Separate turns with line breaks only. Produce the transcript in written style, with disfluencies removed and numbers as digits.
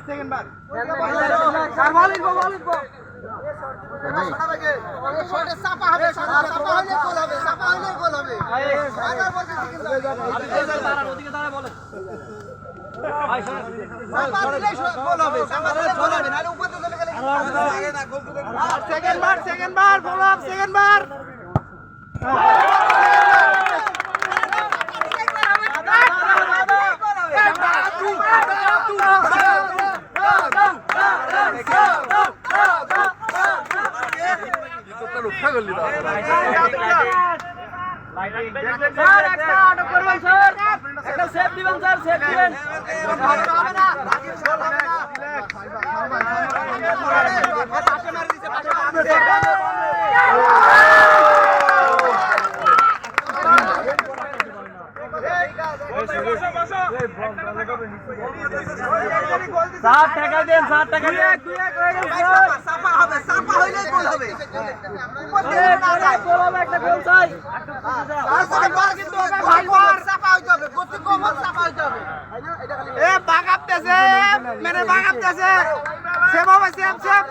second বার চাপা হবে চাপা হলে গোল হবে চাপা হলে গোল হবে সেকেন্ড বার ফলো আপ সেকেন্ড বার
রক্ষা করলি না
স্যার একটা আটক করবেন স্যার একটা সেফ দিবেন স্যার সেফ দিবেন হবে না পাশে মার দিতে পাশে
সাত টাকা দেন 7 টাকা দেন
চাপা হবে চাপা হইলে গোল হবে
গোল হবে একটা গোল চাই
কিন্তু ভাইবার চাপা হইতে হবে গতি কম চাপা হইতে হবে এ বাগাপতেছে মানে বাগাপতেছে সেম হবে সেম সেম